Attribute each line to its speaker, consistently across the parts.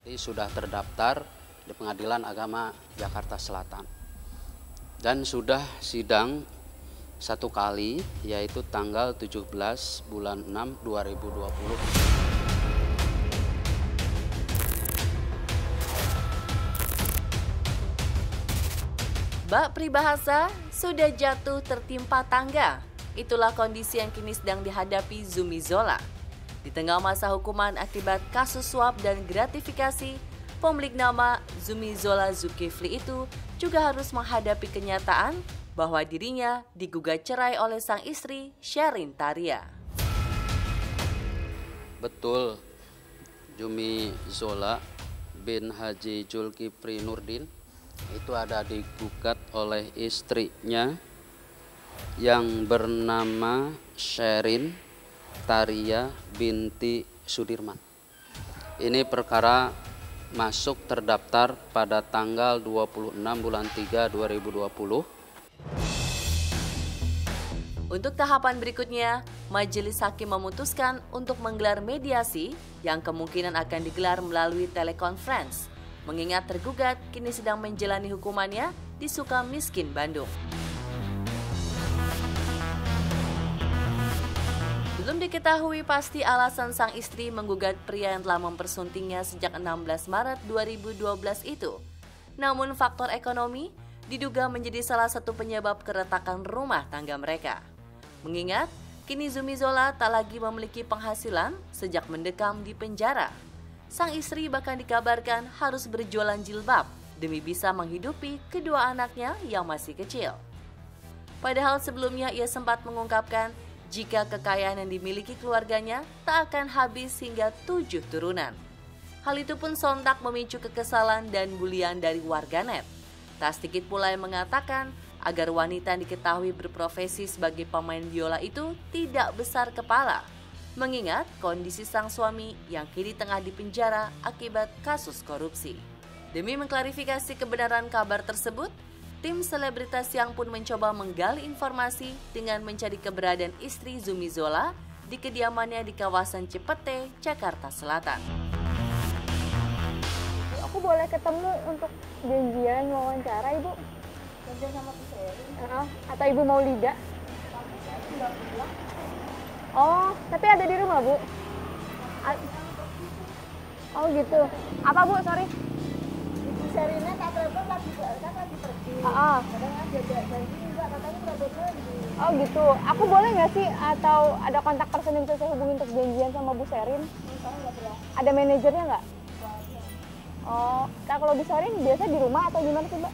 Speaker 1: Sudah terdaftar di Pengadilan Agama Jakarta Selatan dan sudah sidang satu kali, yaitu tanggal 17 bulan 6 2020.
Speaker 2: Bak Pribahasa sudah jatuh tertimpa tangga. Itulah kondisi yang kini sedang dihadapi Zumi Zola. Di tengah masa hukuman akibat kasus suap dan gratifikasi, pemilik nama Zumi Zola Zulkifli itu juga harus menghadapi kenyataan bahwa dirinya digugat cerai oleh sang istri Sherin Taria.
Speaker 1: Betul, Zumi Zola bin Haji Zulkifli Nurdin itu ada digugat oleh istrinya yang bernama Sherin Taria binti Sudirman. Ini perkara masuk terdaftar pada tanggal 26 bulan 3 2020.
Speaker 2: Untuk tahapan berikutnya, Majelis Hakim memutuskan untuk menggelar mediasi yang kemungkinan akan digelar melalui telekonferensi, mengingat tergugat kini sedang menjalani hukumannya di Sukamiskin, Bandung. Belum diketahui pasti alasan sang istri menggugat pria yang telah mempersuntingnya sejak 16 Maret 2012 itu. Namun faktor ekonomi diduga menjadi salah satu penyebab keretakan rumah tangga mereka. Mengingat kini Zumi Zola tak lagi memiliki penghasilan sejak mendekam di penjara. Sang istri bahkan dikabarkan harus berjualan jilbab demi bisa menghidupi kedua anaknya yang masih kecil. Padahal sebelumnya ia sempat mengungkapkan jika kekayaan yang dimiliki keluarganya tak akan habis hingga 7 turunan. Hal itu pun sontak memicu kekesalan dan bulian dari warganet. Tak sedikit pula yang mengatakan agar wanita yang diketahui berprofesi sebagai pemain biola itu tidak besar kepala, mengingat kondisi sang suami yang kini tengah dipenjara akibat kasus korupsi. Demi mengklarifikasi kebenaran kabar tersebut, tim selebritas yang pun mencoba menggali informasi dengan mencari keberadaan istri Zumi Zola di kediamannya di kawasan Cipete, Jakarta Selatan.
Speaker 3: Aku boleh ketemu untuk janjian wawancara, Ibu? Janjian sama Bu Sherin? Atau Ibu mau Lida? Oh, tapi ada di rumah, Bu? Oh gitu. Apa, Bu? Sorry.
Speaker 4: Ibu Sherinnya tak telepon lagi pergi. Kadang ada janji juga katanya udah lagi.
Speaker 3: Oh gitu. Aku boleh nggak sih atau ada kontak person yang bisa saya hubungi untuk janjian sama Bu Sherin? Ada manajernya nggak? Oh, nah kalau Bu Sherin biasa di rumah atau gimana sih, Mbak?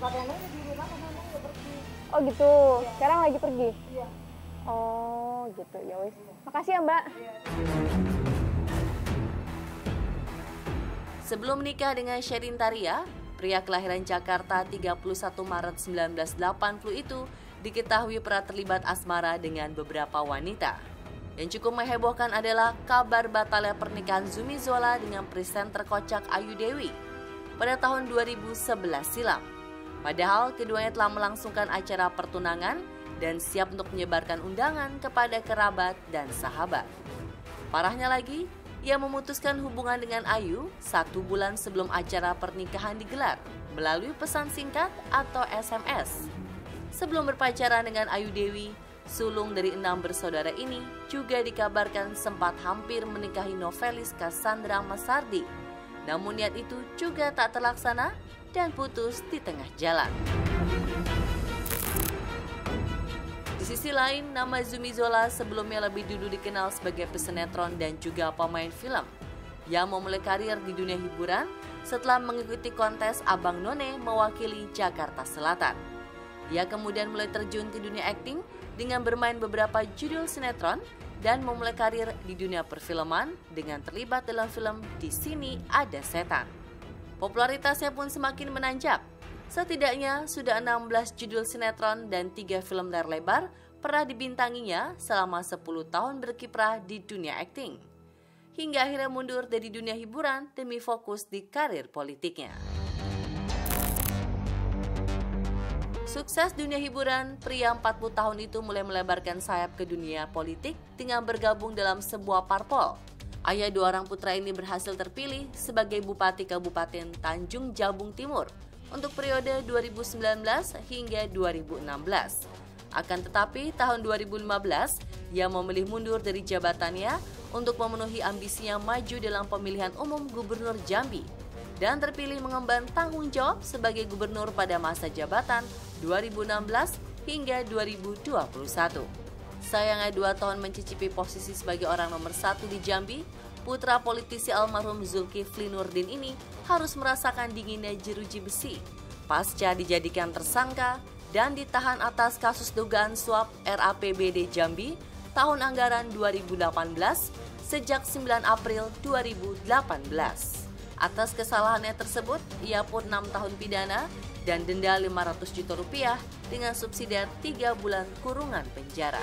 Speaker 4: Kadang-kadang di rumah, kadang-kadang udah pergi.
Speaker 3: Oh gitu.
Speaker 4: Iya.
Speaker 3: Sekarang lagi pergi?
Speaker 4: Iya.
Speaker 3: Oh gitu. Ya wis. Makasih ya, Mbak.
Speaker 2: Sebelum menikah dengan Sherin Taria, pria kelahiran Jakarta 31 Maret 1980 itu diketahui pernah terlibat asmara dengan beberapa wanita. Yang cukup menghebohkan adalah kabar batalnya pernikahan Zumi Zola dengan presenter kocak Ayu Dewi pada tahun 2011 silam. Padahal keduanya telah melangsungkan acara pertunangan dan siap untuk menyebarkan undangan kepada kerabat dan sahabat. Parahnya lagi, ia memutuskan hubungan dengan Ayu 1 bulan sebelum acara pernikahan digelar melalui pesan singkat atau SMS. Sebelum berpacaran dengan Ayu Dewi, sulung dari 6 bersaudara ini juga dikabarkan sempat hampir menikahi novelis Cassandra Masardi. Namun niat itu juga tak terlaksana dan putus di tengah jalan. Di sisi lain, nama Zumi Zola sebelumnya lebih dulu dikenal sebagai pesinetron dan juga pemain film yang memulai karir di dunia hiburan setelah mengikuti kontes Abang None mewakili Jakarta Selatan. Ia kemudian mulai terjun ke dunia akting dengan bermain beberapa judul sinetron dan memulai karir di dunia perfilman dengan terlibat dalam film Di Sini Ada Setan. Popularitasnya pun semakin menanjak. Setidaknya sudah 16 judul sinetron dan 3 film layar lebar pernah dibintanginya selama 10 tahun berkiprah di dunia akting. Hingga akhirnya mundur dari dunia hiburan demi fokus di karir politiknya. Sukses dunia hiburan, pria 40 tahun itu mulai melebarkan sayap ke dunia politik dengan bergabung dalam sebuah parpol. Ayah dua orang putra ini berhasil terpilih sebagai Bupati Kabupaten Tanjung Jabung Timur untuk periode 2019 hingga 2016. Akan tetapi tahun 2015 ia memilih mundur dari jabatannya untuk memenuhi ambisinya maju dalam pemilihan umum Gubernur Jambi dan terpilih mengemban tanggung jawab sebagai gubernur pada masa jabatan 2016 hingga 2021. Sayangnya 2 tahun mencicipi posisi sebagai orang nomor 1 di Jambi, putra politisi almarhum Zulkifli Nurdin ini harus merasakan dinginnya jeruji besi pasca dijadikan tersangka dan ditahan atas kasus dugaan suap RAPBD Jambi tahun anggaran 2018 sejak 9 April 2018. Atas kesalahannya tersebut, ia pun 6 tahun pidana dan denda Rp500 juta dengan subsidiar 3 bulan kurungan penjara.